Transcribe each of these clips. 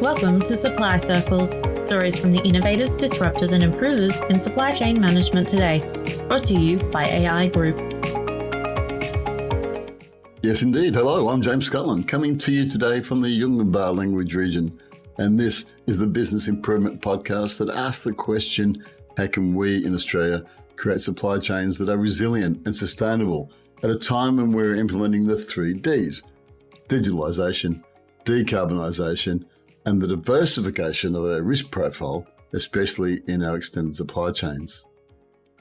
Welcome to Supply Circles, stories from the innovators, disruptors and improvers in supply chain management today. Brought to you by AI Group. Yes, indeed. Hello, I'm James Scotland, coming to you today from the Yunganbar language region. And this is the Business Improvement Podcast that asks the question, how can we in Australia create supply chains that are resilient and sustainable at a time when we're implementing the 3 Ds: digitalisation, decarbonisation, and the diversification of our risk profile, especially in our extended supply chains.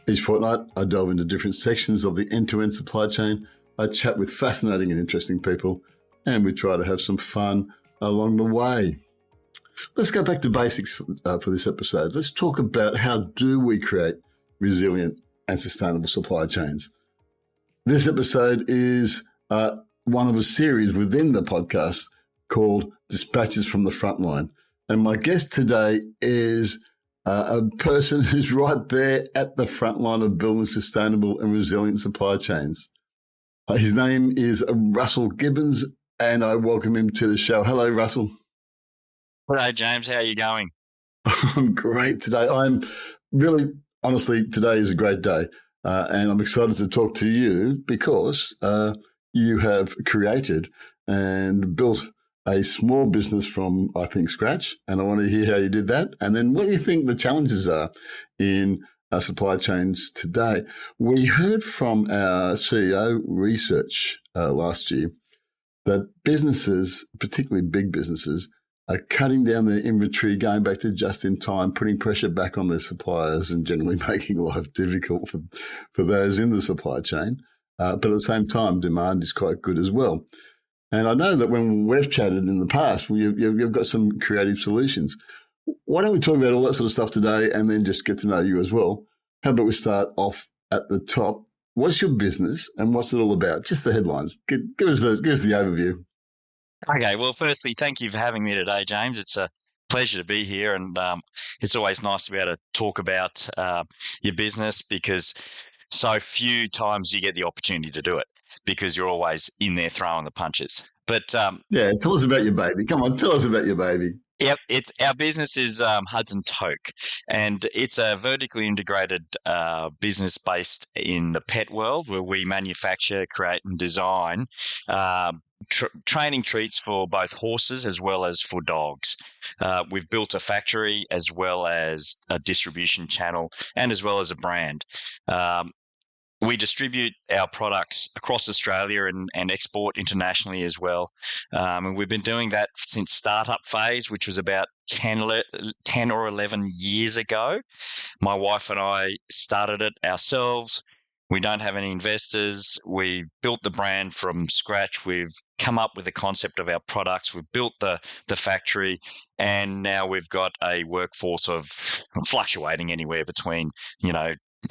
Each fortnight, I delve into different sections of the end-to-end supply chain. I chat with fascinating and interesting people, and we try to have some fun along the way. Let's go back to basics for this episode. Let's talk about how do we create resilient and sustainable supply chains. This episode is one of a series within the podcast called Dispatches from the Frontline. And my guest today is a person who's right there at the front line of building sustainable and resilient supply chains. His name is Russell Gibbons, and I welcome him to the show. Hello, Russell. Hello, James. How are you going? I'm great today. I'm really, honestly, today is a great day. And I'm excited to talk to you because you have created and built a small business from, I think, scratch. And I want to hear how you did that. And then what do you think the challenges are in supply chains today? We heard from our CEO research last year that businesses, particularly big businesses, are cutting down their inventory, going back to just in time, putting pressure back on their suppliers and generally making life difficult for those in the supply chain. But at the same time, demand is quite good as well. And I know that when we've chatted in the past, you've got some creative solutions. Why don't we talk about all that sort of stuff today and then just get to know you as well? How about we start off at the top? What's your business and what's it all about? Just the headlines. Give us the overview. Okay. Well, firstly, thank you for having me today, James. It's a pleasure to be here, and it's always nice to be able to talk about your business because so few times you get the opportunity to do it because you're always in there throwing the punches. But yeah, tell us about your baby. Come on, tell us about your baby. Yep, our business is Huds Toke, and it's a vertically integrated business based in the pet world where we manufacture, create, and design training treats for both horses as well as for dogs. We've built a factory as well as a distribution channel and as well as a brand. We distribute our products across Australia and export internationally as well. And we've been doing that since startup phase, which was about 10 or 11 years ago. My wife and I started it ourselves. We don't have any investors. We built the brand from scratch. We've come up with the concept of our products. We've built the factory, and now we've got a workforce of fluctuating anywhere between,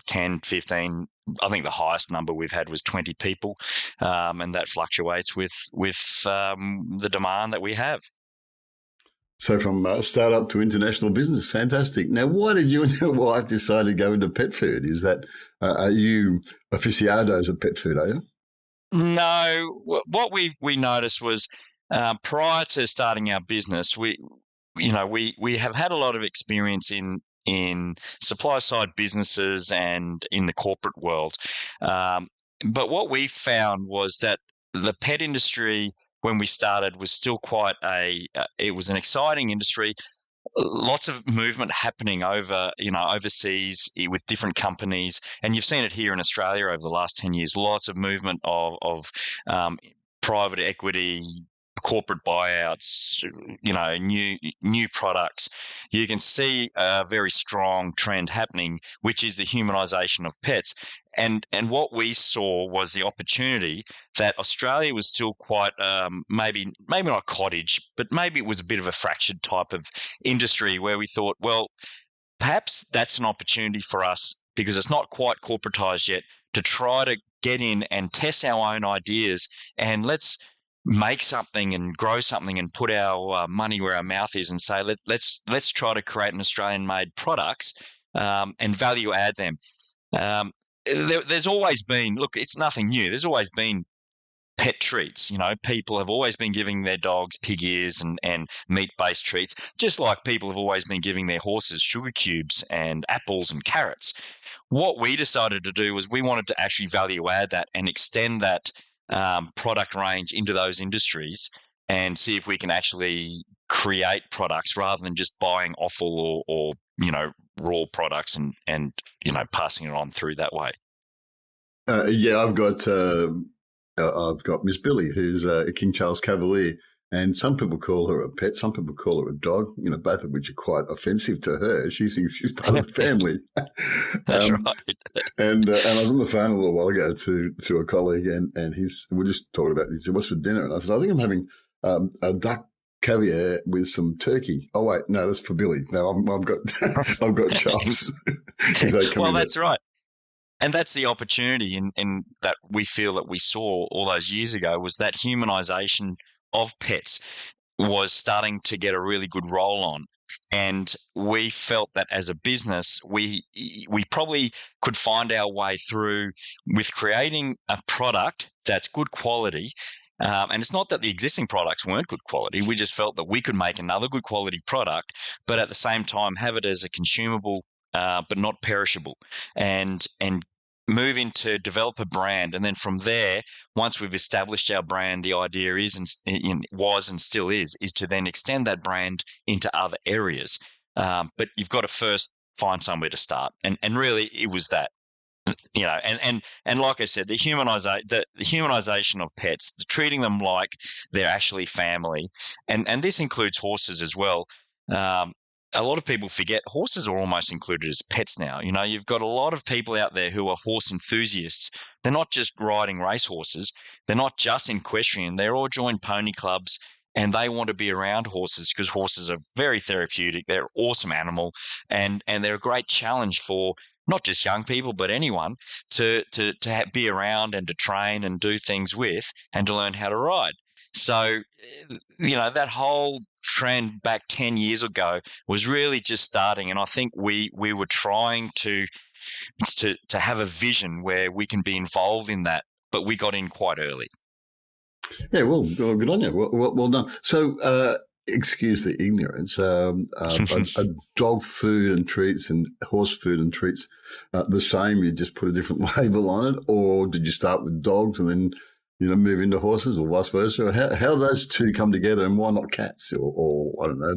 10, 15. I think the highest number we've had was 20 people, and that fluctuates with the demand that we have. So from startup to international business, fantastic. Now, why did you and your wife decide to go into pet food? Is that, are you aficionados of pet food, are you? No, what we noticed was prior to starting our business, we have had a lot of experience in supply side businesses and in the corporate world. But what we found was that the pet industry, when we started, was still quite it was an exciting industry. Lots of movement happening overseas with different companies. And you've seen it here in Australia over the last 10 years, lots of movement of private equity, corporate buyouts, new products. You can see a very strong trend happening, which is the humanisation of pets. And what we saw was the opportunity that Australia was still quite maybe not cottage, but maybe it was a bit of a fractured type of industry where we thought, well, perhaps that's an opportunity for us because it's not quite corporatized yet to try to get in and test our own ideas, and let's make something and grow something and put our money where our mouth is and say, let's try to create an Australian-made products and value add them. There's always been, look, it's nothing new. There's always been pet treats. People have always been giving their dogs pig ears and meat-based treats, just like people have always been giving their horses sugar cubes and apples and carrots. What we decided to do was we wanted to actually value add that and extend that product range into those industries and see if we can actually create products rather than just buying offal or raw products and passing it on through that way. I've got Miss Billy, who's a King Charles Cavalier, and some people call her a pet, some people call her a dog, both of which are quite offensive to her. She thinks she's part of the family. That's right. And I was on the phone a little while ago to a colleague, and we're just talking about, he said, "What's for dinner?" And I said, "I think I'm having a duck caviar with some turkey." "Oh wait, no, that's for Billy. No, I've got I've got chops." Well, that's right. And that's the opportunity in that we feel that we saw all those years ago, was that humanization of pets was starting to get a really good roll on. And we felt that as a business, we probably could find our way through with creating a product that's good quality. And it's not that the existing products weren't good quality. We just felt that we could make another good quality product, but at the same time have it as a consumable, but not perishable, and move into develop a brand. And then from there, once we've established our brand, the idea is was and still is to then extend that brand into other areas. But you've got to first find somewhere to start, and really it was that. And like I said, the humanization of pets, treating them like they're actually family, and this includes horses as well. A lot of people forget horses are almost included as pets now. You've got a lot of people out there who are horse enthusiasts. They're not just riding race horses. They're not just equestrian. They're all joined pony clubs, and they want to be around horses because horses are very therapeutic. They're an awesome animal, and they're a great challenge for not just young people, but anyone to be around and to train and do things with and to learn how to ride. So, that whole trend back 10 years ago was really just starting. And I think we were trying to have a vision where we can be involved in that, but we got in quite early. Yeah, well, good on you. Well done. So, excuse the ignorance, dog food and treats and horse food and treats the same? You just put a different label on it, or did you start with dogs and then move into horses, or vice versa? How those two come together, and why not cats, or I don't know?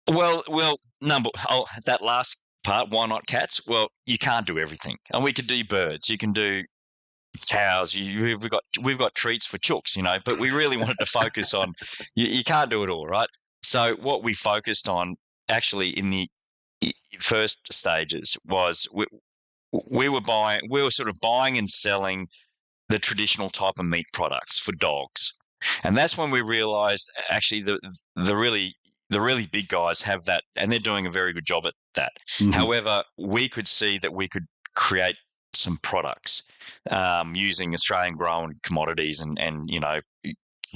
Well, that last part, why not cats? Well, you can't do everything, and we could do birds. You can do cows. We've got treats for chooks, but we really wanted to focus on you can't do it all, right? So what we focused on actually in the first stages was we were sort of buying and selling the traditional type of meat products for dogs. And that's when we realized actually the really big guys have that, and they're doing a very good job at that. Mm-hmm. However, we could see that we could create some products using Australian grown commodities and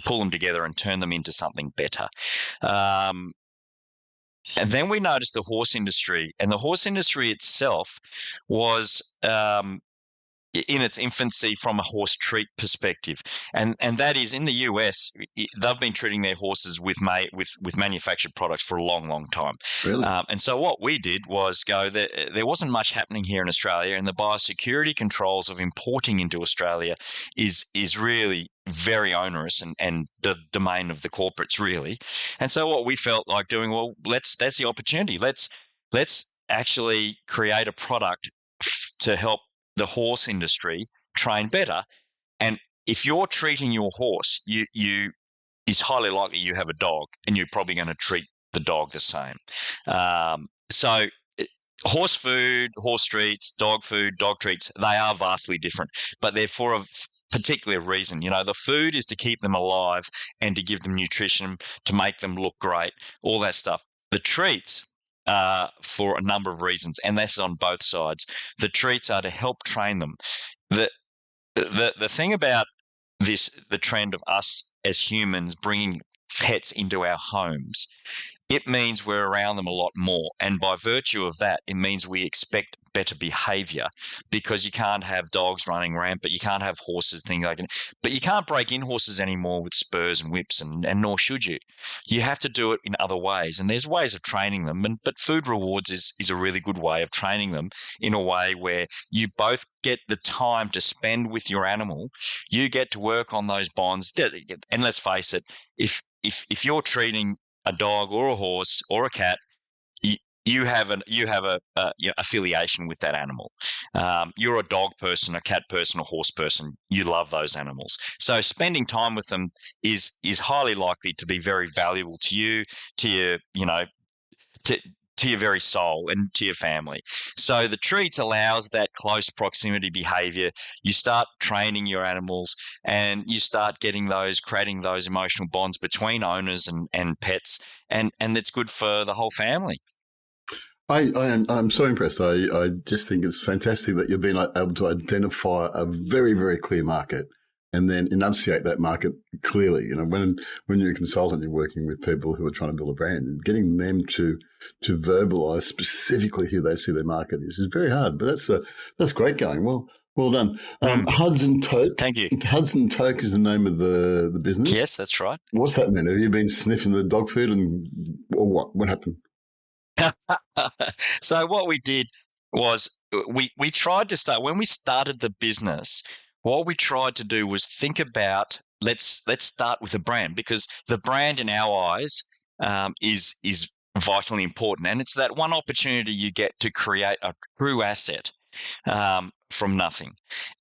pull them together and turn them into something better. And then we noticed the horse industry, and the horse industry itself was in its infancy from a horse treat perspective, and that is in the US. They've been treating their horses with manufactured products for a long time. Really? And so what we did was go there wasn't much happening here in Australia, and the biosecurity controls of importing into Australia is really very onerous and the domain of the corporates, really. And so what we felt like doing, well, that's the opportunity. Let's actually create a product to help the horse industry train better. And if you're treating your horse, it's highly likely you have a dog, and you're probably going to treat the dog the same. So horse food, horse treats, dog food, dog treats, they are vastly different, but they're for a particular reason. The food is to keep them alive and to give them nutrition, to make them look great, all that stuff. The treats for a number of reasons, and that's on both sides. The treats are to help train them. The thing about the trend of us as humans bringing pets into our homes, it means we're around them a lot more, and by virtue of that, it means we expect better behavior, because you can't have dogs running rampant, you can't have horses, things like that. But you can't break in horses anymore with spurs and whips, and nor should you. You have to do it in other ways, and there's ways of training them. But food rewards is a really good way of training them in a way where you both get the time to spend with your animal. You get to work on those bonds, and let's face it, if you're treating a dog or a horse or a cat, you have a affiliation with that animal. You're a dog person, a cat person, a horse person. You love those animals. So spending time with them is highly likely to be very valuable to you, to your, to your very soul and to your family. So the treats allows that close proximity behavior. You start training your animals, and you start creating those emotional bonds between owners and pets, and it's good for the whole family. I'm so impressed. I just think it's fantastic that you've been able to identify a very, very clear market and then enunciate that market clearly. When you're a consultant, you're working with people who are trying to build a brand, and getting them to verbalise specifically who they see their market is very hard. But that's great going. Well done. Huds Toke. Thank you. Huds Toke is the name of the business. Yes, that's right. What's that mean? Have you been sniffing the dog food or what? What happened? So what we did was we tried to start, when we started the business, what we tried to do was think about, let's start with a brand, because the brand in our eyes is vitally important, and it's that one opportunity you get to create a true asset from nothing.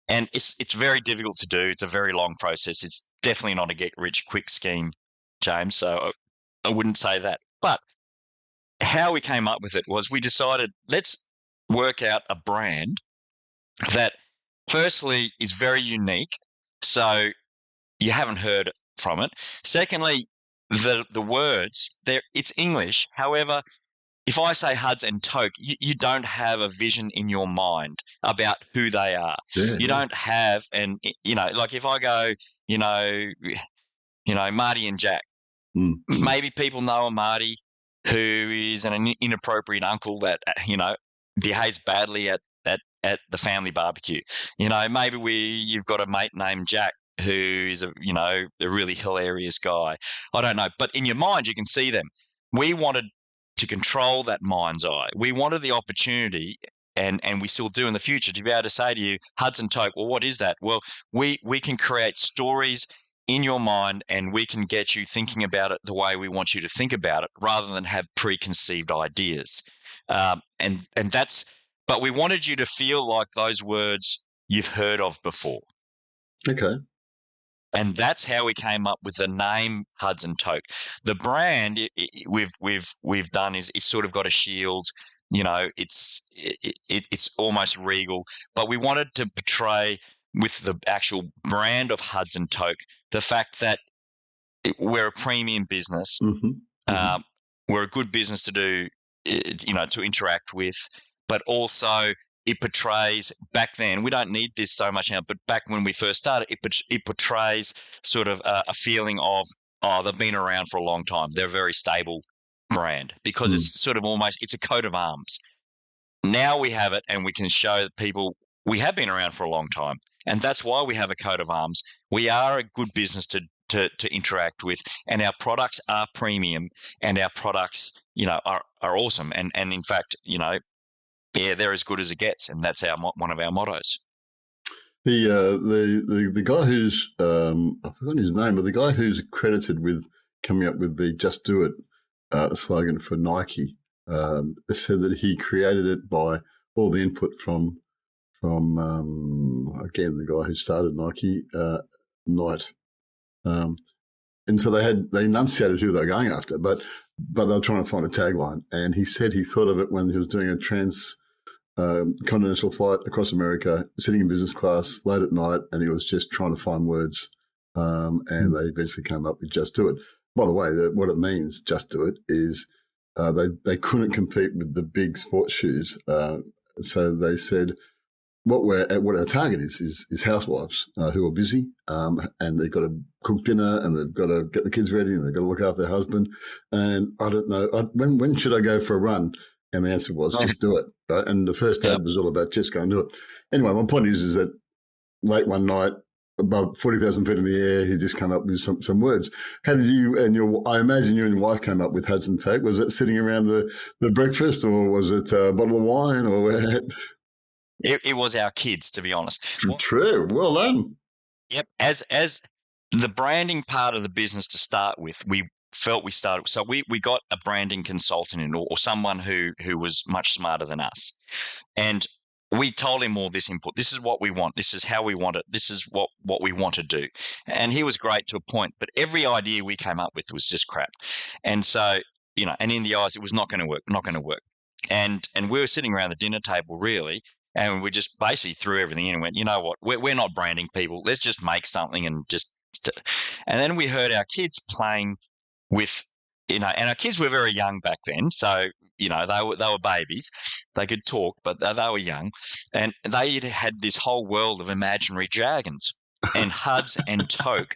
And it's very difficult to do. It's a very long process. It's definitely not a get-rich-quick scheme, James, so I wouldn't say that. But how we came up with it was, we decided, let's work out a brand that firstly is very unique, so you haven't heard from it. Secondly, the words, it's English. However, if I say Huds and Toke, you don't have a vision in your mind about who they are. Yeah, you don't have, and like if I go, Marty and Jack, maybe people know a Marty who is an inappropriate uncle that behaves badly at the family barbecue. Maybe you've got a mate named Jack who is a really hilarious guy. I don't know, but in your mind you can see them. We wanted to control that mind's eye. We wanted the opportunity, and we still do in the future, to be able to say to you, Huds Toke, well, what is that? Well, we can create stories in your mind, and we can get you thinking about it the way we want you to think about it, rather than have preconceived ideas. But we wanted you to feel like those words you've heard of before. Okay. And that's how we came up with the name Huds Toke. The brand we've done is it's sort of got a shield. It's almost regal, but we wanted to portray with the actual brand of Huds Toke the fact that we're a premium business. Mm-hmm. We're a good business to do, to interact with, but also it portrays, back then, we don't need this so much now, but back when we first started, it portrays sort of a feeling of, they've been around for a long time. They're a very stable brand, because it's sort of almost, it's a coat of arms. Now we have it, and we can show that people, we have been around for a long time. And that's why we have a coat of arms. We are a good business to interact with, and our products are premium, and our products, are awesome. And in fact, they're as good as it gets, and that's one of our mottos. The guy who's I've forgotten his name, but the guy who's credited with coming up with the "Just Do It" slogan for Nike said that he created it by all the input from again the guy who started Nike, Knight, and so they enunciated who they were going after, but they were trying to find a tagline, and he said he thought of it when he was doing a continental flight across America, sitting in business class late at night, and he was just trying to find words, and they eventually came up with "Just Do It." By the way, what it means, "Just Do It," is they couldn't compete with the big sports shoes, so they said, what our target is housewives who are busy, and they've got to cook dinner, and they've got to get the kids ready, and they've got to look after their husband. And I don't know, when should I go for a run? And the answer was, just do it, right? And the first ad was all about just go and do it. Anyway, my point is that late one night, above 40,000 feet in the air, he just came up with some words. How did you and I imagine you and your wife came up with Huds Toke. Was it sitting around the breakfast, or was it a bottle of wine, or where? It was our kids, to be honest. True. Well done. Yep. As the branding part of the business to start with, we felt we started. So we got a branding consultant in, or someone who was much smarter than us. And we told him all this input. This is what we want. This is how we want it. This is what we want to do. And he was great to a point. But every idea we came up with was just crap. And so, and in the eyes, it was not going to work. And we were sitting around the dinner table, really, and we just basically threw everything in and went, you know what, we're not branding people. Let's just make something and just. And then we heard our kids playing with, and our kids were very young back then. So, they were babies. They could talk, but they were young. And they had this whole world of imaginary dragons. And Huds and Toke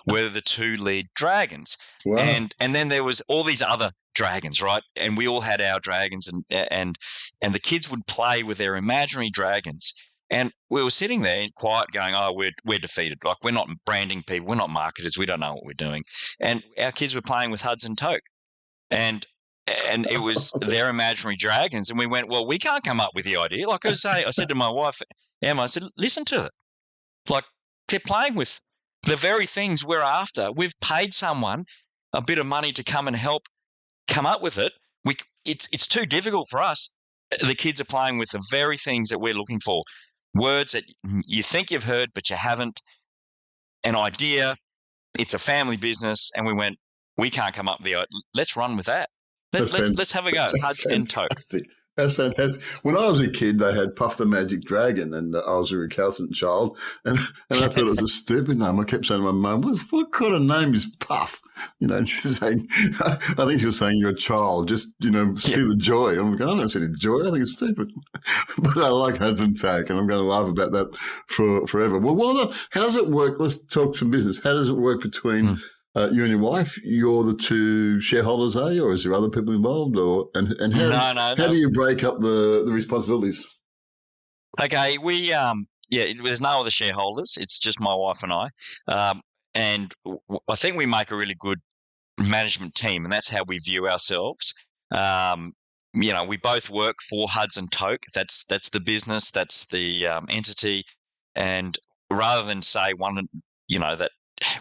were the two lead dragons. Wow. And then there was all these other dragons, right? And we all had our dragons, and the kids would play with their imaginary dragons. And we were sitting there quiet going, oh, we're defeated. Like, we're not branding people. We're not marketers. We don't know what we're doing. And our kids were playing with Huds and Toke. And it was their imaginary dragons. And we went, well, we can't come up with the idea. Like I said to my wife, Emma, I said, listen to it. Like, they're playing with the very things we're after. We've paid someone a bit of money to come and help come up with it. It's too difficult for us. The kids are playing with the very things that we're looking for. Words that you think you've heard, but you haven't. An idea. It's a family business. And we went, we can't come up with the idea. Let's run with that. Let's have a go. Huds and Toke. That's fantastic. When I was a kid, they had Puff the Magic Dragon, and I was a recalcitrant child, and I thought it was a stupid name. I kept saying to my mum, what kind of name is Puff? And she's saying, I think she was saying, you're a child, just, see the joy. I'm going, I don't see any joy. I think it's stupid. But I like Huds and Toke, and I'm going to laugh about that forever. Well done. How does it work? Let's talk some business. How does it work between you and your wife? You're the two shareholders, are you, or is there other people involved? And how do you break up the responsibilities? Okay, we there's no other shareholders. It's just my wife and I, and I think we make a really good management team, and that's how we view ourselves. We both work for Huds and Toke. That's the business. That's the entity, and rather than say that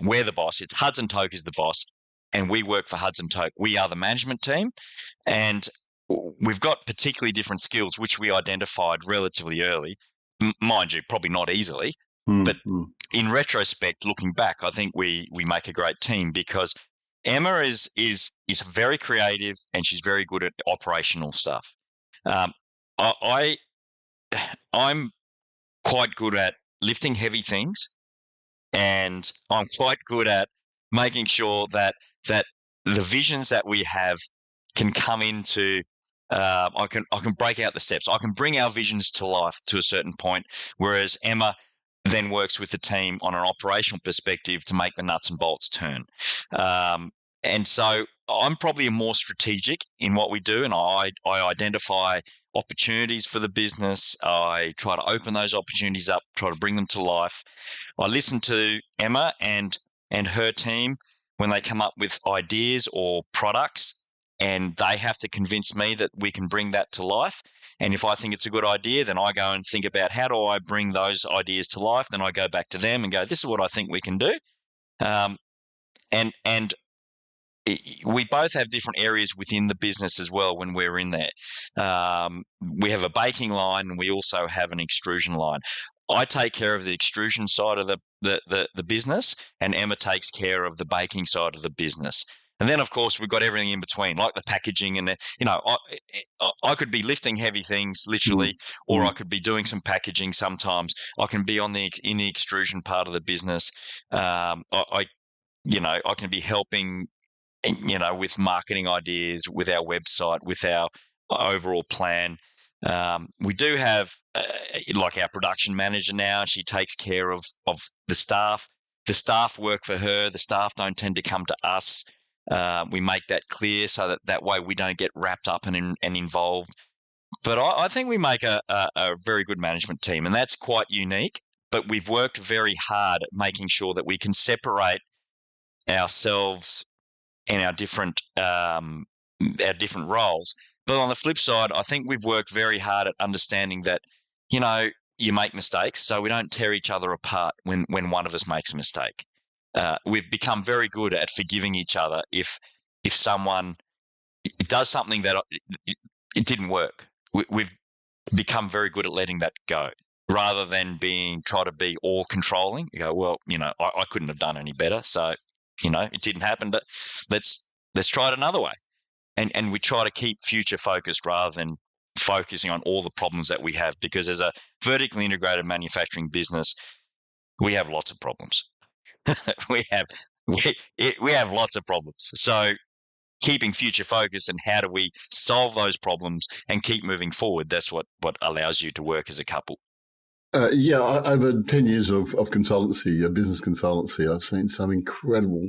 we're the boss, it's Huds and Toke is the boss, and we work for Huds and Toke. We are the management team, and we've got particularly different skills, which we identified relatively early. Mind you, probably not easily, but in retrospect, looking back, I think we make a great team because Emma is very creative and she's very good at operational stuff. I'm quite good at lifting heavy things. And I'm quite good at making sure that the visions that we have can come into. I can break out the steps. I can bring our visions to life to a certain point, whereas Emma then works with the team on an operational perspective to make the nuts and bolts turn. And so I'm probably more strategic in what we do, and I identify opportunities for the business. I try to open those opportunities up, try to bring them to life. I listen to Emma and her team when they come up with ideas or products, and they have to convince me that we can bring that to life. And if I think it's a good idea, then I go and think about how do I bring those ideas to life. Then I go back to them and go, this is what I think we can do. And we both have different areas within the business as well when we're in there. We have a baking line and we also have an extrusion line. I take care of the extrusion side of the business, and Emma takes care of the baking side of the business. And then, of course, we've got everything in between, like the packaging and I could be lifting heavy things literally, or I could be doing some packaging sometimes. I can be in the extrusion part of the business. I can be helping with marketing ideas, with our website, with our overall plan. We do have like our production manager now. She takes care of the staff. The staff work for her. The staff don't tend to come to us. We make that clear so that way we don't get wrapped up and involved. But I think we make a very good management team, and that's quite unique. But we've worked very hard at making sure that we can separate ourselves and our different roles. But on the flip side, I think we've worked very hard at understanding that, you make mistakes, so we don't tear each other apart when one of us makes a mistake. We've become very good at forgiving each other if someone does something that it didn't work. We've become very good at letting that go, rather than try to be all controlling. You go, well, I couldn't have done any better, so it didn't happen. But let's try it another way, and we try to keep future focused rather than focusing on all the problems that we have. Because as a vertically integrated manufacturing business, we have lots of problems. we have lots of problems. So keeping future focus and how do we solve those problems and keep moving forward, that's what allows you to work as a couple. Over 10 years of consultancy, business consultancy, I've seen some incredible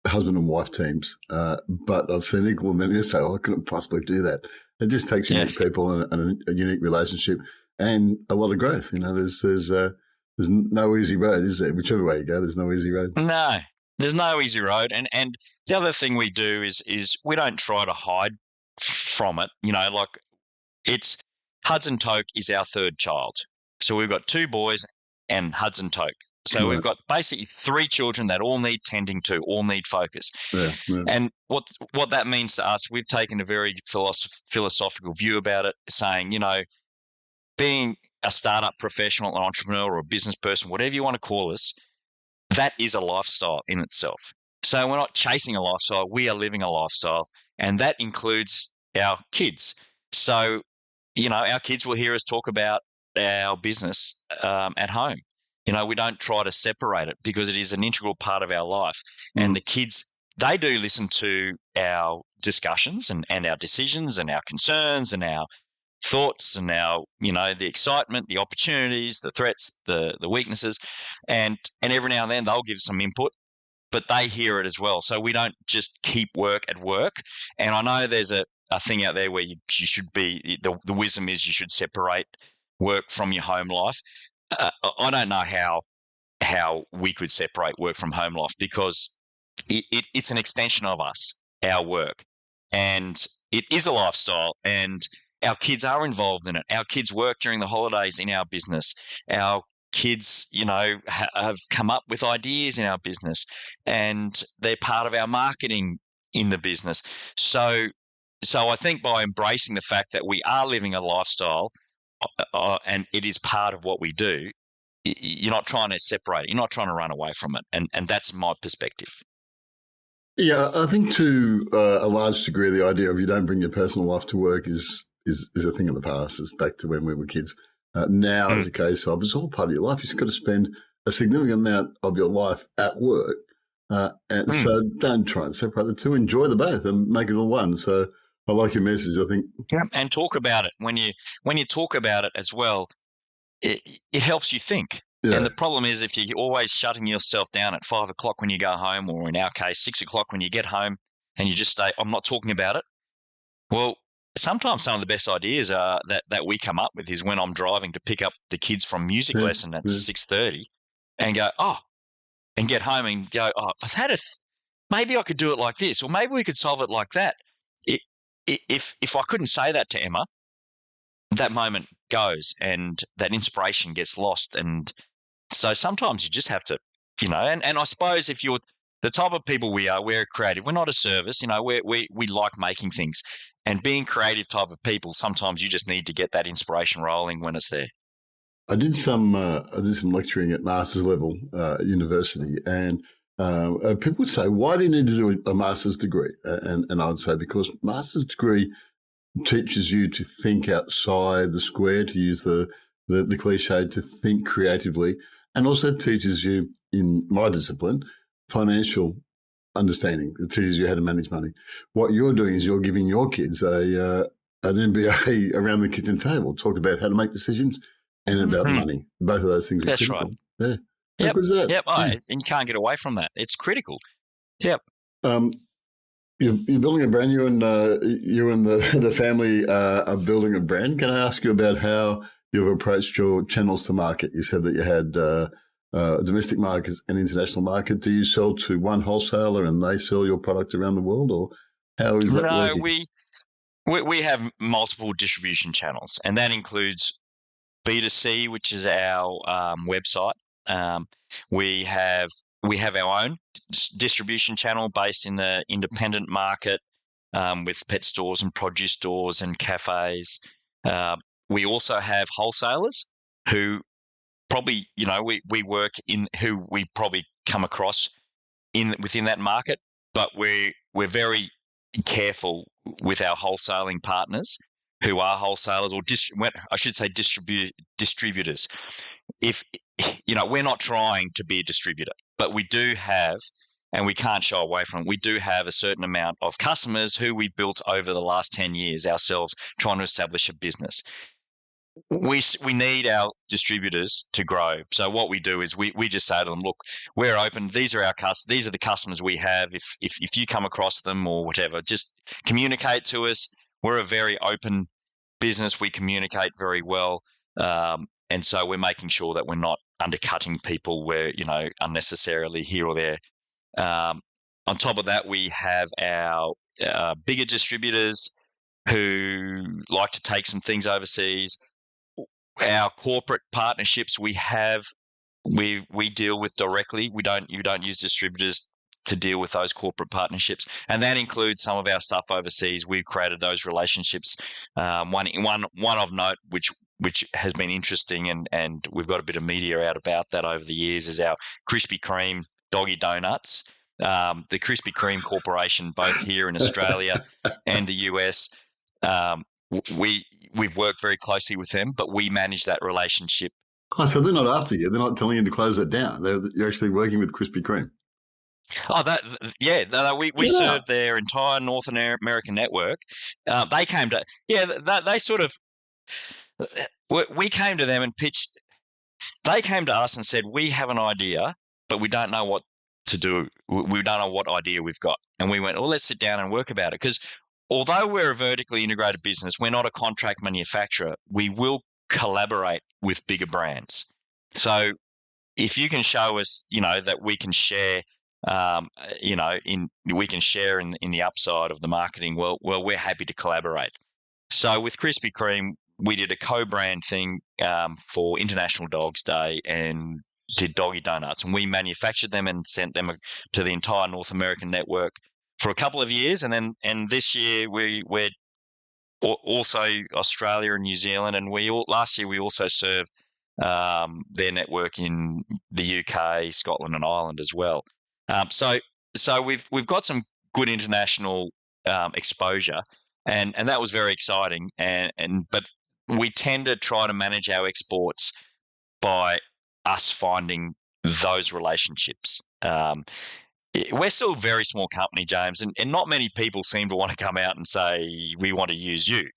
husband and wife teams, but I've seen equal many that say, I couldn't possibly do that. It just takes unique people and a unique relationship and a lot of growth. There's no easy road, is there? Whichever way you go, there's no easy road. No, there's no easy road. And the other thing we do is we don't try to hide from it. It's Huds Toke is our third child. So we've got 2 boys and Huds Toke. So we've got basically 3 children that all need tending to, all need focus. Yeah. And what that means to us, we've taken a very philosophical view about it, saying, being a startup professional, an entrepreneur, or a business person, whatever you want to call us, that is a lifestyle in itself. So we're not chasing a lifestyle, we are living a lifestyle, and that includes our kids. So, our kids will hear us talk about our business at home. We don't try to separate it because it is an integral part of our life. And the kids, they do listen to our discussions and our decisions and our concerns and our thoughts and our, the excitement, the opportunities, the threats, the weaknesses. And every now and then they'll give some input, but they hear it as well. So we don't just keep work at work. And I know there's a thing out there where you should be, the wisdom is you should separate work from your home life. I don't know how we could separate work from home life, because it's an extension of us, our work, and it is a lifestyle, and our kids are involved in it. Our kids work during the holidays in our business. Our kids, have come up with ideas in our business, and they're part of our marketing in the business. So I think by embracing the fact that we are living a lifestyle, and it is part of what we do, you're not trying to separate it. You're not trying to run away from it. And that's my perspective. Yeah, I think to a large degree, the idea of you don't bring your personal life to work is a thing of the past. It's back to when we were kids. Now is a case of it's all part of your life. You've got to spend a significant amount of your life at work. So don't try and separate the two. Enjoy the both and make it all one. So I like your message, I think. Yeah. And talk about it. When you talk about it as well, it helps you think. Yeah. And the problem is if you're always shutting yourself down at 5 o'clock when you go home, or in our case, 6 o'clock when you get home, and you just say, I'm not talking about it. Well, sometimes some of the best ideas that we come up with is when I'm driving to pick up the kids from music lesson at 6:30 and go, and get home and go, I've had maybe I could do it like this, or maybe we could solve it like that. If I couldn't say that to Emma, that moment goes and that inspiration gets lost. And so sometimes you just have to, and I suppose if you're the type of people we're creative. We're not a service, we like making things, and being creative type of people, sometimes you just need to get that inspiration rolling when it's there. I did some lecturing at master's level at university, and people would say, why do you need to do a master's degree? And I would say, because master's degree teaches you to think outside the square, to use the cliche, to think creatively, and also teaches you, in my discipline, financial understanding. It teaches you how to manage money. What you're doing is you're giving your kids an MBA around the kitchen table, talk about how to make decisions and about money. Both of those things are critical. Right. Yeah. Yep. And you can't get away from that. It's critical. Yep. You're building a brand. You and the family are building a brand. Can I ask you about how you've approached your channels to market? You said that you had domestic markets and international market. Do you sell to one wholesaler and they sell your product around the world, or how is that No, working? we have multiple distribution channels, and that includes B2C, which is our website. Um, we have our own distribution channel based in the independent market with pet stores and produce stores and cafes. We also have wholesalers who probably, we work in, who we probably come across within that market, but we're very careful with our wholesaling partners who are wholesalers, or I should say distributors. If we're not trying to be a distributor, but we do have, and we can't shy away from it, we do have a certain amount of customers who we built over the last 10 years ourselves trying to establish a business. We need our distributors to grow. So what we do is we just say to them, look, we're open. These are our customers. These are the customers we have. If you come across them or whatever, just communicate to us. We're a very open business. We communicate very well. And so we're making sure that we're not undercutting people where, unnecessarily here or there. On top of that, we have our bigger distributors who like to take some things overseas. Our corporate partnerships we deal with directly. You don't use distributors to deal with those corporate partnerships, and that includes some of our stuff overseas. We've created those relationships. One of note, which has been interesting, and we've got a bit of media out about that over the years, is our Krispy Kreme doggy donuts. The Krispy Kreme Corporation, both here in Australia and the US, we've worked very closely with them, but we manage that relationship. Oh, so they're not after you. They're not telling you to close that down. You're actually working with Krispy Kreme. Oh, we served their entire North American network. They came to, they sort of, we came to them and pitched. They came to us and said, we have an idea, but we don't know what to do. We don't know what idea we've got. And we went, well, let's sit down and work about it. Because although we're a vertically integrated business, we're not a contract manufacturer. We will collaborate with bigger brands. So if you can show us, that we can share, we can share in the upside of the marketing, well, we're happy to collaborate. So with Krispy Kreme, we did a co-brand thing for International Dogs Day and did doggy donuts, and we manufactured them and sent them to the entire North American network for a couple of years, and this year we're also Australia and New Zealand, and last year we also served their network in the UK, Scotland, and Ireland as well. So we've got some good international exposure, and that was very exciting. But we tend to try to manage our exports by us finding those relationships. We're still a very small company, James, and not many people seem to want to come out and say, we want to use you.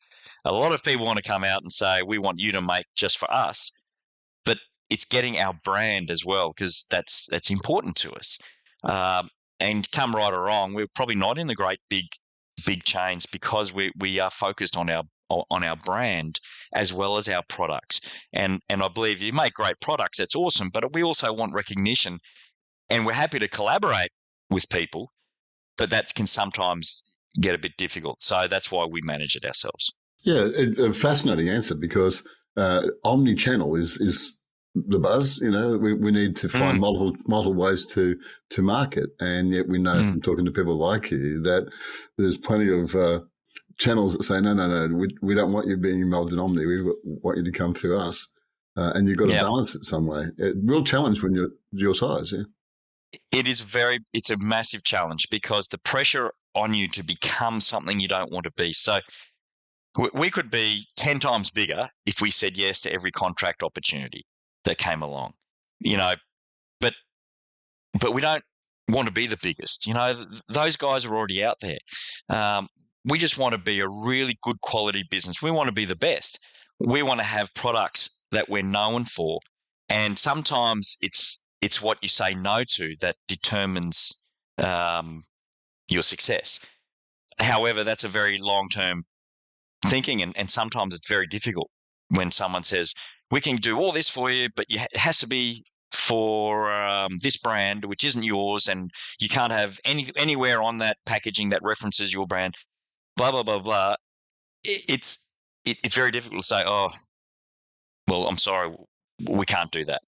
A lot of people want to come out and say, we want you to make just for us. But it's getting our brand as well, because that's important to us. And come right or wrong, we're probably not in the great big chains because we are focused on our brand as well as our products. And I believe you make great products, that's awesome, but we also want recognition, and we're happy to collaborate with people, but that can sometimes get a bit difficult. So that's why we manage it ourselves. Yeah, a fascinating answer, because omni-channel is the buzz. We need to find multiple ways to market, and yet we know from talking to people like you that there's plenty of channels that say, no, we don't want you being involved in Omni. We want you to come through us, and you've got to balance it some way. Real challenge when you're your size, yeah. It's a massive challenge, because the pressure on you to become something you don't want to be. So we could be 10 times bigger if we said yes to every contract opportunity that came along, but we don't want to be the biggest. Those guys are already out there. We just want to be a really good quality business. We want to be the best. We want to have products that we're known for. And sometimes it's what you say no to that determines your success. However, that's a very long-term thinking, and sometimes it's very difficult when someone says, we can do all this for you, but it has to be for this brand, which isn't yours, and you can't have anywhere on that packaging that references your brand, blah, blah, blah, blah. It's very difficult to say, oh, well, I'm sorry, we can't do that.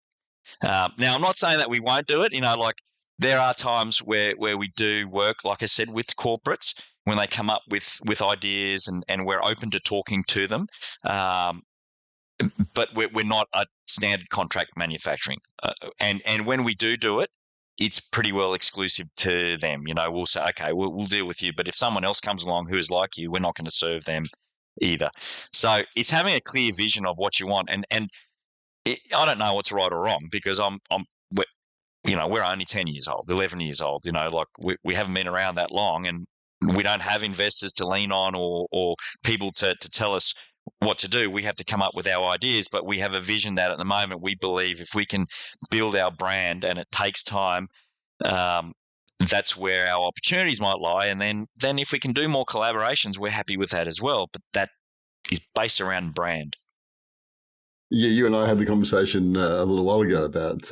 Now, I'm not saying that we won't do it. Like there are times where we do work, like I said, with corporates when they come up with ideas, and we're open to talking to them. But we're not a standard contract manufacturing. And when we do it, it's pretty well exclusive to them. We'll say, okay, we'll deal with you. But if someone else comes along who is like you, we're not going to serve them either. So it's having a clear vision of what you want. And I don't know what's right or wrong, because we're only 10 years old, 11 years old. Like we haven't been around that long, and we don't have investors to lean on or people to tell us what to do. We have to come up with our ideas, but we have a vision that at the moment we believe if we can build our brand, and it takes time, that's where our opportunities might lie. And then if we can do more collaborations, we're happy with that as well. But that is based around brand. Yeah, you and I had the conversation a little while ago about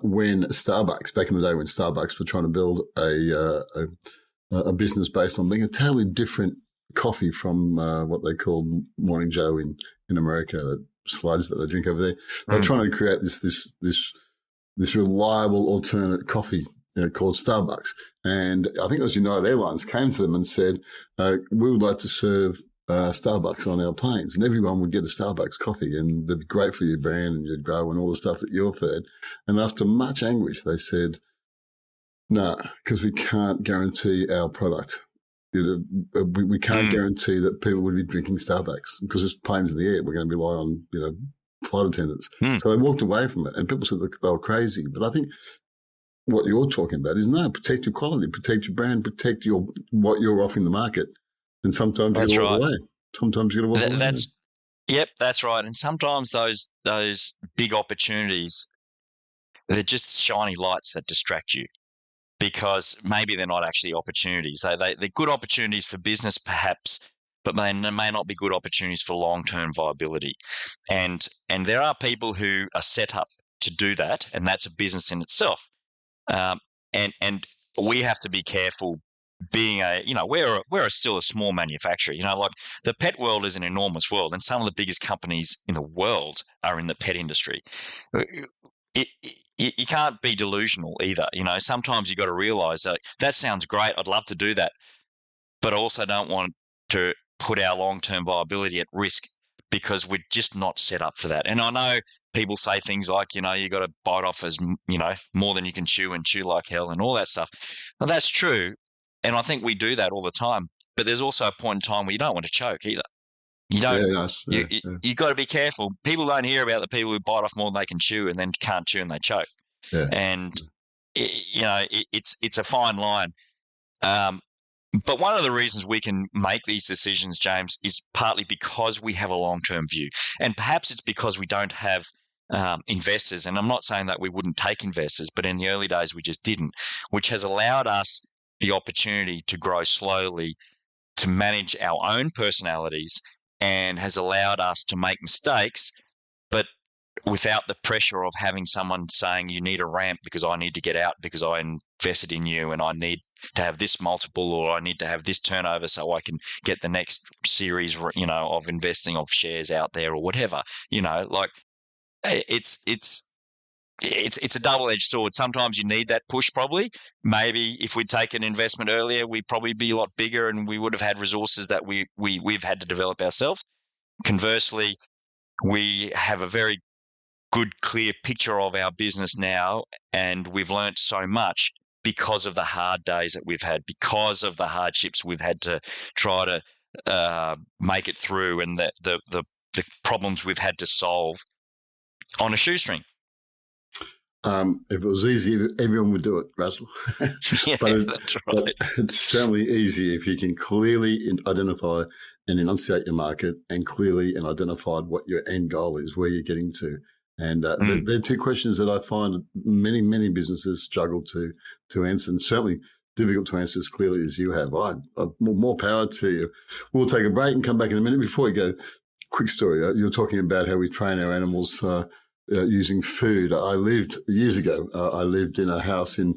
when Starbucks, back in the day when Starbucks were trying to build a business based on being a totally different coffee from what they call Morning Joe in America, the slides that they drink over there. They're trying to create this reliable alternate coffee called Starbucks. And I think it was United Airlines came to them and said, we would like to serve Starbucks on our planes, and everyone would get a Starbucks coffee, and they'd be great for your brand and you'd grow and all the stuff that you've heard. And after much anguish, they said, no, because we can't guarantee our product. We can't guarantee that people would be drinking Starbucks because there's planes in the air. We're going to rely on, flight attendants. So they walked away from it, and people said they were crazy. But I think what you're talking about is protect your quality, protect your brand, protect what you're offering the market. And sometimes you got to walk away. Sometimes you got to walk away. Yep, that's right. And sometimes those big opportunities, they're just shiny lights that distract you, because maybe they're not actually opportunities. They're good opportunities for business, perhaps, but they may not be good opportunities for long-term viability. And there are people who are set up to do that, and that's a business in itself. And we have to be careful. Being we're still a small manufacturer. Like the pet world is an enormous world, and some of the biggest companies in the world are in the pet industry. You can't be delusional either. Sometimes you got to realize that sounds great. I'd love to do that, but I also don't want to put our long-term viability at risk, because we're just not set up for that. And I know people say things like, you got to bite off as more than you can chew, and chew like hell, and all that stuff. Well, that's true. And I think we do that all the time. But there's also a point in time where you don't want to choke either. You don't. You got to be careful. People don't hear about the people who bite off more than they can chew, and then can't chew and they choke. Yeah. And it's a fine line. But one of the reasons we can make these decisions, James, is partly because we have a long-term view, and perhaps it's because we don't have investors. And I'm not saying that we wouldn't take investors, but in the early days we just didn't, which has allowed us the opportunity to grow slowly, to manage our own personalities, and has allowed us to make mistakes, but without the pressure of having someone saying you need a ramp because I need to get out because I invested in you, and I need to have this multiple, or I need to have this turnover so I can get the next series, of investing of shares out there, or whatever. Like it's a double-edged sword. Sometimes you need that push, probably. Maybe if we'd taken investment earlier, we'd probably be a lot bigger, and we would have had resources that we've had to develop ourselves. Conversely, we have a very good, clear picture of our business now, and we've learnt so much because of the hard days that we've had, because of the hardships we've had to try to make it through, and the problems we've had to solve on a shoestring. If it was easy, everyone would do it, Russell. Yeah, that's right. But it's certainly easy if you can clearly identify and enunciate your market, and clearly and identified what your end goal is, where you're getting to. And they're two questions that I find many, many businesses struggle to answer. And certainly difficult to answer as clearly as you have. More power to you. We'll take a break and come back in a minute. Before we go, quick story. You're talking about how we train our animals using food. I lived years ago. I lived in a house in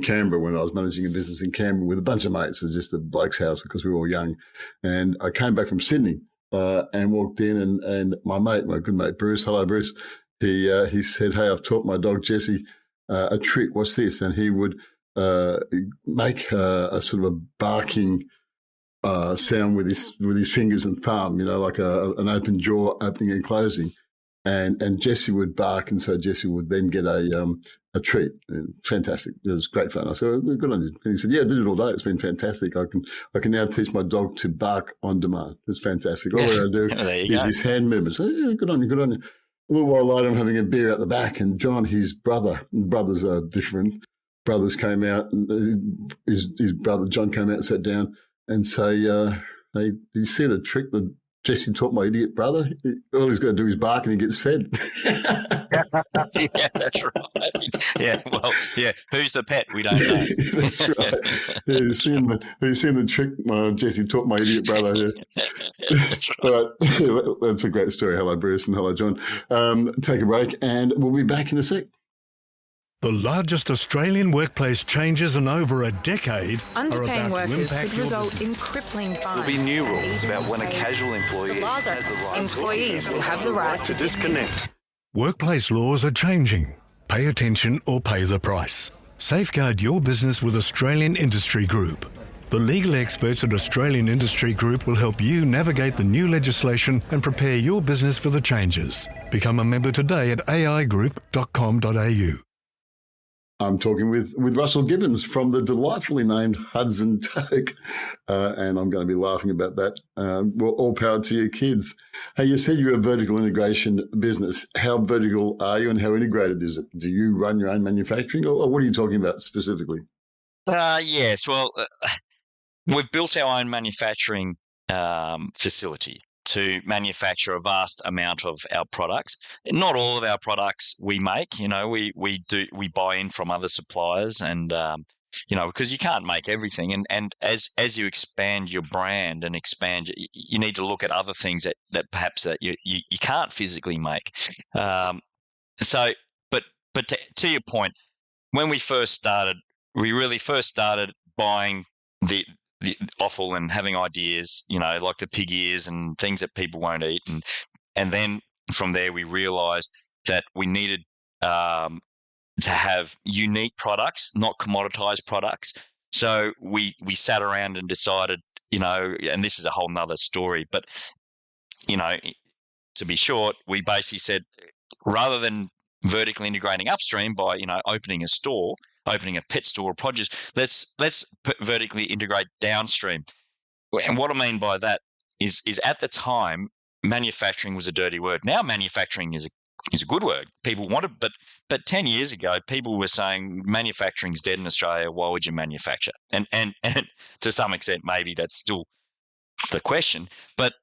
Canberra when I was managing a business in Canberra with a bunch of mates. It was just a bloke's house because we were all young. And I came back from Sydney and walked in, and my good mate Bruce, hello Bruce, he said, "Hey, I've taught my dog Jessie a trick. What's this?" And he would make a sort of a barking sound with his fingers and thumb, like an open jaw opening and closing. And Jessie would bark, and so Jessie would then get a treat. Fantastic! It was great fun. I said, "Oh, good on you." And he said, "Yeah, I did it all day. It's been fantastic. I can now teach my dog to bark on demand. It's fantastic. All I do is his hand movements. So, yeah, good on you, good on you." A little while later, I'm having a beer out the back, and John, his brothers are different. Brothers came out, and his brother John came out and sat down and say, "Hey, do you see the trick that Jessie taught my idiot brother? All he's got to do is bark and he gets fed." Yeah, that's right. Yeah, well, yeah. Who's the pet? We don't know. That's right. Yeah, who's seen the trick Jessie taught my idiot brother? Yeah. That's right. All right. That's a great story. Hello, Bruce, and hello, John. Take a break, and we'll be back in a sec. The largest Australian workplace changes in over a decade Underpaying workers could result in crippling fines. There'll be new rules about when a casual employee The laws are has the right employees will have the right to disconnect. Workplace laws are changing. Pay attention or pay the price. Safeguard your business with Australian Industry Group. The legal experts at Australian Industry Group will help you navigate the new legislation and prepare your business for the changes. Become a member today at aigroup.com.au. I'm talking with Russell Gibbons from the delightfully named Huds Toke, and I'm going to be laughing about that. Well, all power to your kids. Hey, you said you're a vertical integration business. How vertical are you, and how integrated is it? Do you run your own manufacturing, or what are you talking about specifically? Yes, well, we've built our own manufacturing facility to manufacture a vast amount of our products. Not all of our products we make. We buy in from other suppliers, and because you can't make everything. And as you expand your brand and you need to look at other things that perhaps that you can't physically make. But to your point, when we first started, we really first started buying the offal and having ideas, like the pig ears and things that people won't eat. And then from there, we realized that we needed to have unique products, not commoditized products. So we sat around and decided, and this is a whole nother story, but, to be short, we basically said, rather than vertically integrating upstream by, opening a pet store or produce, let's vertically integrate downstream. And what I mean by that is at the time, manufacturing was a dirty word. Now manufacturing is a good word. People want it, but 10 years ago, people were saying manufacturing's dead in Australia. Why would you manufacture? And to some extent, maybe that's still the question, but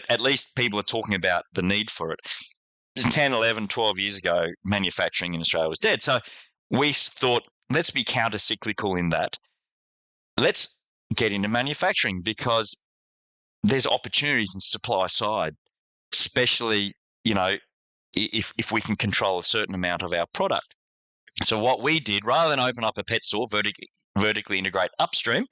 at least people are talking about the need for it. 10, 11, 12 years ago, manufacturing in Australia was dead. So we thought, let's be counter-cyclical in that. Let's get into manufacturing because there's opportunities in supply side, especially, if we can control a certain amount of our product. So what we did, rather than open up a pet store, vertically integrate upstream,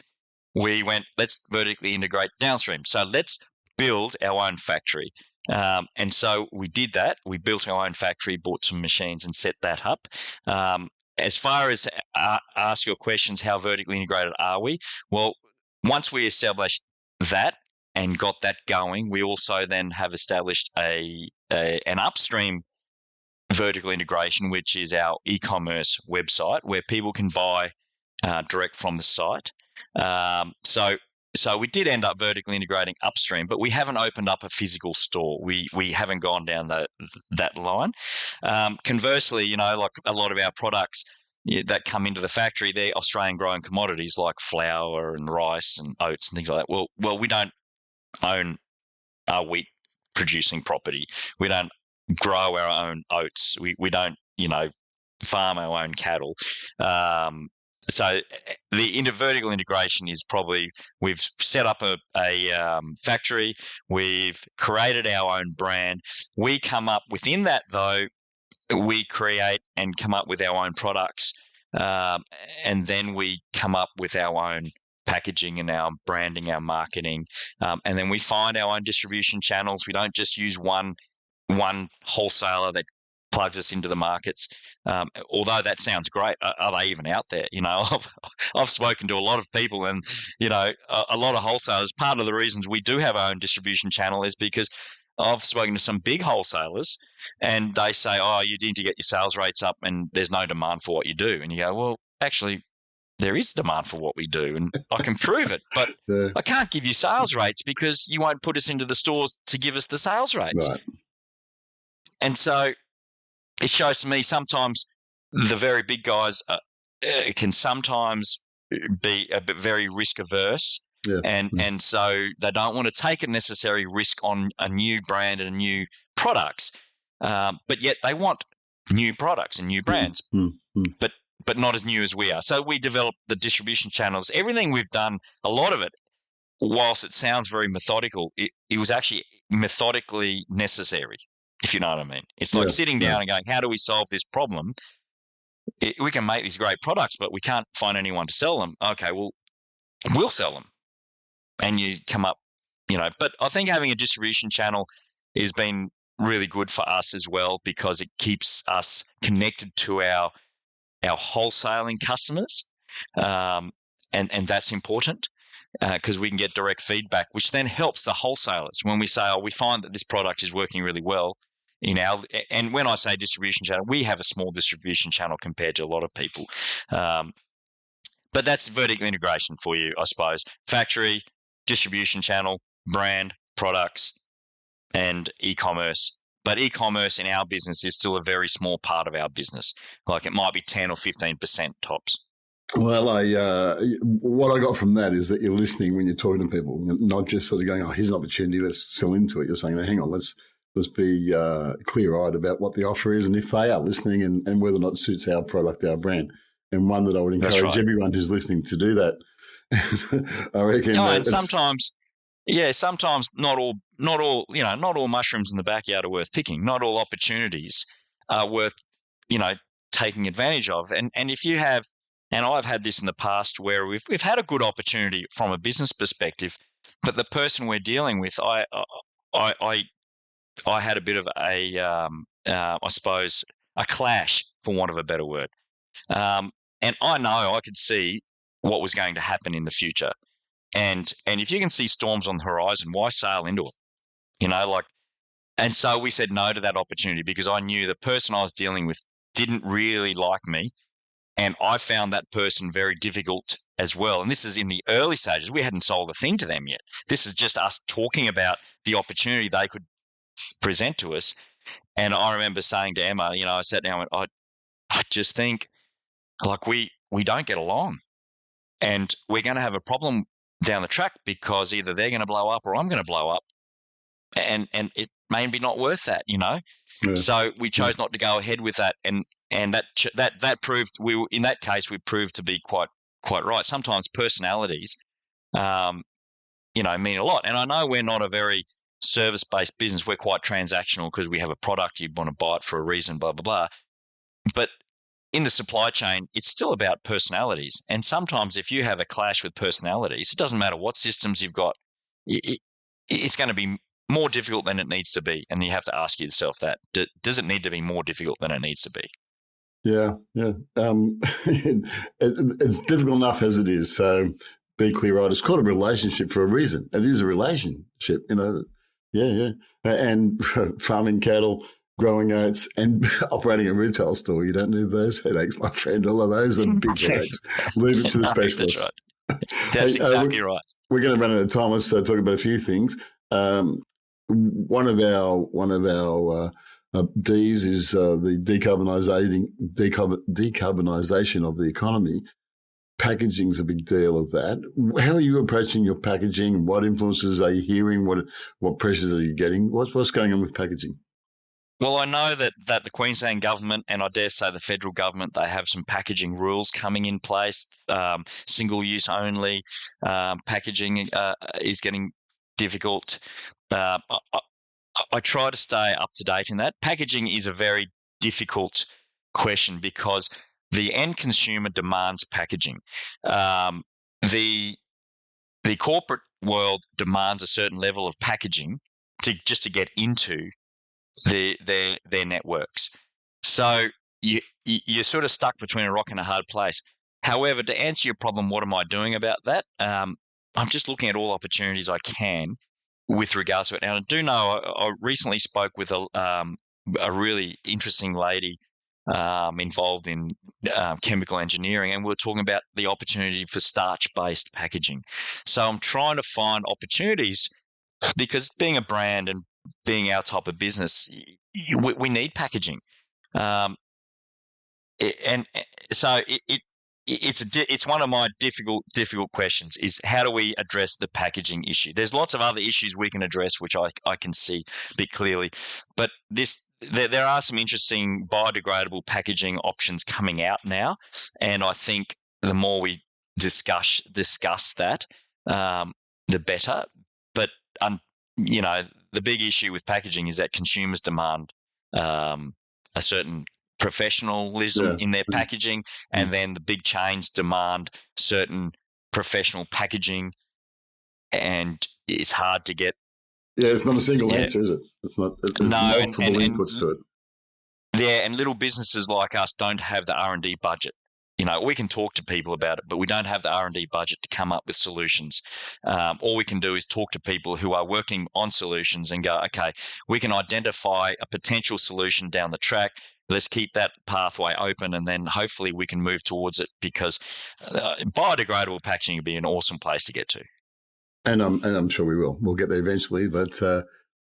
we went, let's vertically integrate downstream. So let's build our own factory. And so we did that. We built our own factory, bought some machines and set that up. As far as ask your questions, how vertically integrated are we? Well, once we established that and got that going, we also then have established an upstream vertical integration, which is our e-commerce website where people can buy direct from the site. So we did end up vertically integrating upstream, but we haven't opened up a physical store. We haven't gone down that line. Conversely, like a lot of our products that come into the factory, they're Australian grown commodities like flour and rice and oats and things like that. Well, we don't own our wheat producing property. We don't grow our own oats. We don't, farm our own cattle. So the vertical integration is probably we've set up a factory, we've created our own brand. We come up within that, though, we create and come up with our own products, and then we come up with our own packaging and our branding, our marketing, and then we find our own distribution channels. We don't just use one wholesaler that plugs us into the markets. Although that sounds great, are they even out there? I've spoken to a lot of people, and a lot of wholesalers. Part of the reasons we do have our own distribution channel is because I've spoken to some big wholesalers, and they say, "Oh, you need to get your sales rates up, and there's no demand for what you do." And you go, "Well, actually, there is demand for what we do, and I can prove it, but I can't give you sales rates because you won't put us into the stores to give us the sales rates." Right. And so it shows to me sometimes the very big guys can sometimes be a bit very risk averse. Yeah. And so they don't want to take a necessary risk on a new brand and new products, but yet they want new products and new brands, but not as new as we are. So we developed the distribution channels. Everything we've done, a lot of it, whilst it sounds very methodical, it was actually methodically necessary, if you know what I mean. It's like sitting down and going, how do we solve this problem? We can make these great products, but we can't find anyone to sell them. Okay, well, we'll sell them. And you come up, but I think having a distribution channel has been really good for us as well, because it keeps us connected to our wholesaling customers. And that's important because we can get direct feedback, which then helps the wholesalers when we say, we find that this product is working really well and when I say distribution channel, we have a small distribution channel compared to a lot of people. But that's vertical integration for you, I suppose. Factory, distribution channel, brand, products, and e-commerce. But e-commerce in our business is still a very small part of our business. Like it might be 10 or 15% tops. Well, what I got from that is that you're listening when you're talking to people, not just sort of going, here's an opportunity, let's sell into it. You're saying, hang on, let's be clear-eyed about what the offer is and if they are listening and whether or not it suits our product, our brand. And one that I would encourage everyone who's listening to do that. I reckon. And sometimes not all mushrooms in the backyard are worth picking. Not all opportunities are worth, taking advantage of. And if you have, and I've had this in the past where we've had a good opportunity from a business perspective, but the person we're dealing with, I had a bit of I suppose a clash, for want of a better word. And I know I could see what was going to happen in the future. And if you can see storms on the horizon, why sail into it? And so we said no to that opportunity because I knew the person I was dealing with didn't really like me. And I found that person very difficult as well. And this is in the early stages. We hadn't sold a thing to them yet. This is just us talking about the opportunity they could present to us. And I remember saying to Emma, I sat down and went, I just think we don't get along. And we're going to have a problem down the track because either they're going to blow up or I'm going to blow up. And it may be not worth that, Yeah. So we chose not to go ahead with that. And that proved in that case, we proved to be quite right. Sometimes personalities, mean a lot. And I know we're not a very service-based business. We're quite transactional because we have a product. You want to buy it for a reason, blah, blah, blah. But in the supply chain, it's still about personalities. And sometimes if you have a clash with personalities, it doesn't matter what systems you've got, it's going to be more difficult than it needs to be. And you have to ask yourself that, does it need to be more difficult than it needs to be? Yeah. It's difficult enough as it is. So be clear-eyed. It's called a relationship for a reason. It is a relationship, Yeah. And farming cattle, growing oats, and operating a retail store, you don't need those headaches, my friend. All of those are big headaches. Leave it to the specialists. That's right. That's exactly right. We're going to run out of time. Let's talk about a few things. One of our D's is the decarbonisation of the economy. Packaging's a big deal of that. How are you approaching your packaging? What influences are you hearing? What pressures are you getting? What's going on with packaging? Well, I know that the Queensland government and I dare say the federal government, they have some packaging rules coming in place. Single-use only packaging is getting difficult. I try to stay up to date in that. Packaging is a very difficult question because the end consumer demands packaging. The corporate world demands a certain level of packaging just to get into their networks. So you're sort of stuck between a rock and a hard place. However, to answer your problem, what am I doing about that? I'm just looking at all opportunities I can with regards to it. Now, I do know I recently spoke with a really interesting lady involved in chemical engineering, and we were talking about the opportunity for starch-based packaging. So I'm trying to find opportunities because being a brand and being our type of business, we need packaging, and so it's one of my difficult questions is how do we address the packaging issue? There's lots of other issues we can address, which I can see a bit clearly, but there are some interesting biodegradable packaging options coming out now, and I think the more we discuss that, the better. But the big issue with packaging is that consumers demand a certain professionalism in their packaging, and then the big chains demand certain professional packaging, and it's hard to get. Yeah, it's not a single answer, is it? It's not. There's multiple inputs to it. Yeah, and little businesses like us don't have the R&D budget. We can talk to people about it, but we don't have the R&D budget to come up with solutions. All we can do is talk to people who are working on solutions and go, okay, we can identify a potential solution down the track. Let's keep that pathway open, and then hopefully we can move towards it because biodegradable packaging would be an awesome place to get to. And I'm sure we will. We'll get there eventually, but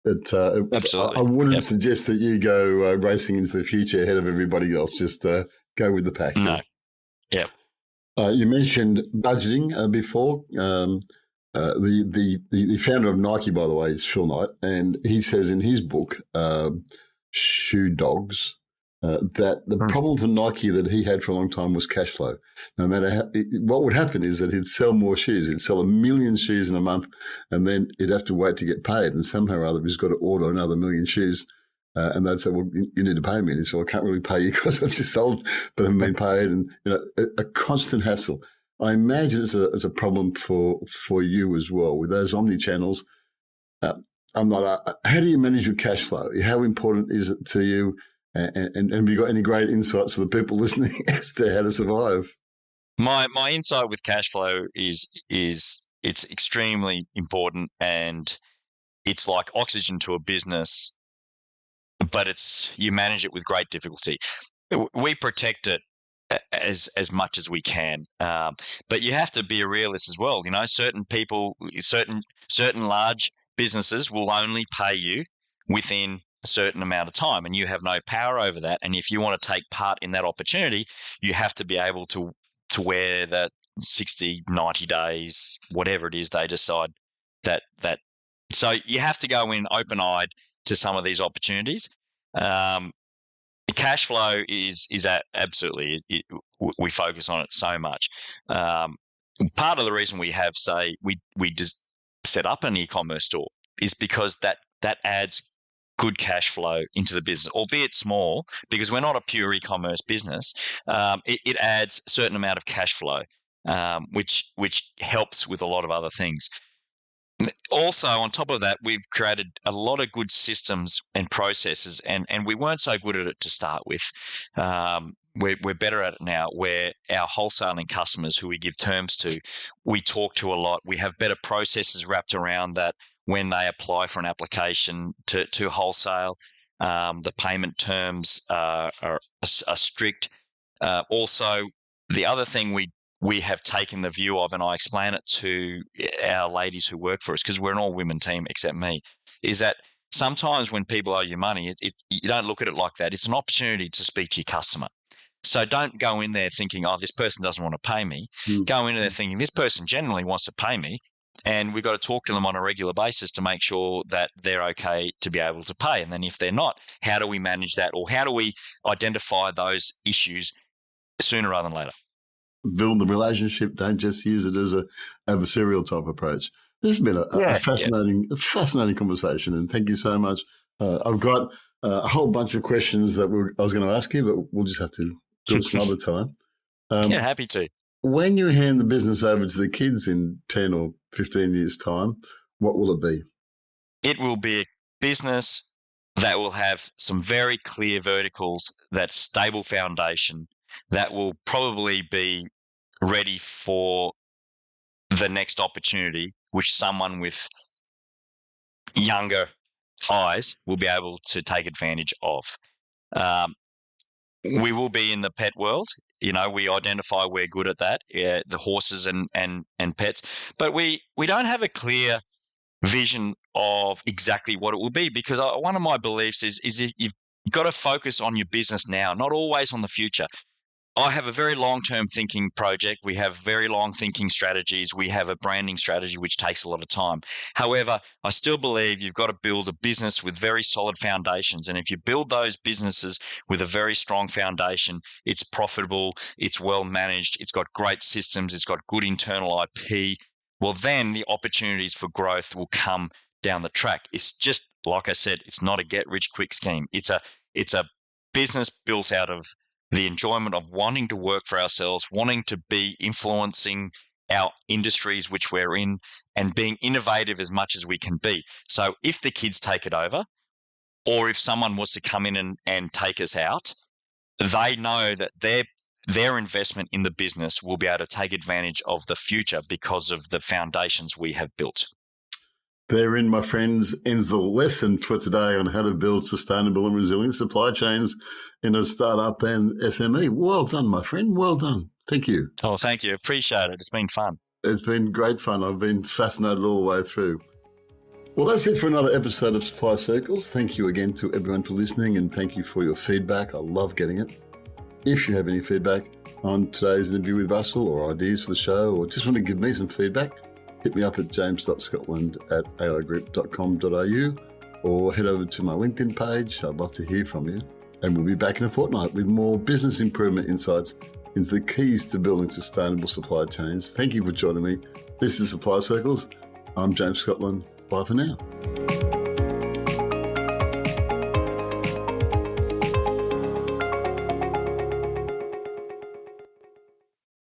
absolutely. I wouldn't suggest that you go racing into the future ahead of everybody else. Just go with the pack. No. Yeah. You mentioned budgeting before. The founder of Nike, by the way, is Phil Knight, and he says in his book, Shoe Dogs, that the problem for Nike that he had for a long time was cash flow. No matter what would happen is that he'd sell more shoes. He'd sell 1 million shoes in a month, and then he'd have to wait to get paid. And somehow or other, he's got to order another 1 million shoes. And they'd say, well, you need to pay me. And he said, well, I can't really pay you because I've just sold, but I haven't been paid. And, a constant hassle. I imagine it's a problem for you as well with those omni-channels. How do you manage your cash flow? How important is it to you? And have you got any great insights for the people listening as to how to survive? My insight with cash flow is it's extremely important, and it's like oxygen to a business, but you manage it with great difficulty. We protect it as much as we can, but you have to be a realist as well. Certain people, certain large businesses will only pay you within a certain amount of time, and you have no power over that. And if you want to take part in that opportunity, you have to be able to wear that 60, 90 days, whatever it is they decide that. So you have to go in open-eyed to some of these opportunities. Cash flow is absolutely, we focus on it so much. Part of the reason we have, we just set up an e-commerce store is because that adds good cash flow into the business, albeit small, because we're not a pure e-commerce business. It adds a certain amount of cash flow, which helps with a lot of other things. Also, on top of that, we've created a lot of good systems and processes, and we weren't so good at it to start with. We're better at it now, where our wholesaling customers who we give terms to, we talk to a lot. We have better processes wrapped around that when they apply for an application to wholesale. The payment terms are strict. Also, the other thing we have taken the view of, and I explain it to our ladies who work for us, because we're an all-women team except me, is that sometimes when people owe you money, you don't look at it like that. It's an opportunity to speak to your customer. So don't go in there thinking, oh, this person doesn't want to pay me. Go in there thinking, this person generally wants to pay me. And we've got to talk to them on a regular basis to make sure that they're okay to be able to pay. And then if they're not, how do we manage that? Or how do we identify those issues sooner rather than later? Build the relationship. Don't just use it as a adversarial type approach. This has been a fascinating conversation, and thank you so much. I've got a whole bunch of questions that I was going to ask you, but we'll just have to do it some other time. Happy to. When you hand the business over to the kids in 10 or 15 years' time, what will it be? It will be a business that will have some very clear verticals, that stable foundation, that will probably be ready for the next opportunity, which someone with younger eyes will be able to take advantage of. We will be in the pet world. We identify we're good at that, the horses and pets. But we don't have a clear vision of exactly what it will be, because one of my beliefs is you've got to focus on your business now, not always on the future. I have a very long-term thinking project. We have very long thinking strategies. We have a branding strategy, which takes a lot of time. However, I still believe you've got to build a business with very solid foundations. And if you build those businesses with a very strong foundation, it's profitable, it's well managed, it's got great systems, it's got good internal IP. Well, then the opportunities for growth will come down the track. It's just, like I said, it's not a get-rich-quick scheme. It's a business built out of the enjoyment of wanting to work for ourselves, wanting to be influencing our industries which we're in, and being innovative as much as we can be. So if the kids take it over, or if someone was to come in and take us out, they know that their investment in the business will be able to take advantage of the future because of the foundations we have built. Therein, my friends, ends the lesson for today on how to build sustainable and resilient supply chains in a startup and SME. Well done, my friend. Well done. Thank you. Oh, thank you. Appreciate it. It's been fun. It's been great fun. I've been fascinated all the way through. Well, that's it for another episode of Supply Circles. Thank you again to everyone for listening, and thank you for your feedback. I love getting it. If you have any feedback on today's interview with Russell, or ideas for the show, or just want to give me some feedback, hit me up at james.scotland@aigroup.com.au, or head over to my LinkedIn page. I'd love to hear from you. And we'll be back in a fortnight with more business improvement insights into the keys to building sustainable supply chains. Thank you for joining me. This is Supply Circles. I'm James Scotland. Bye for now.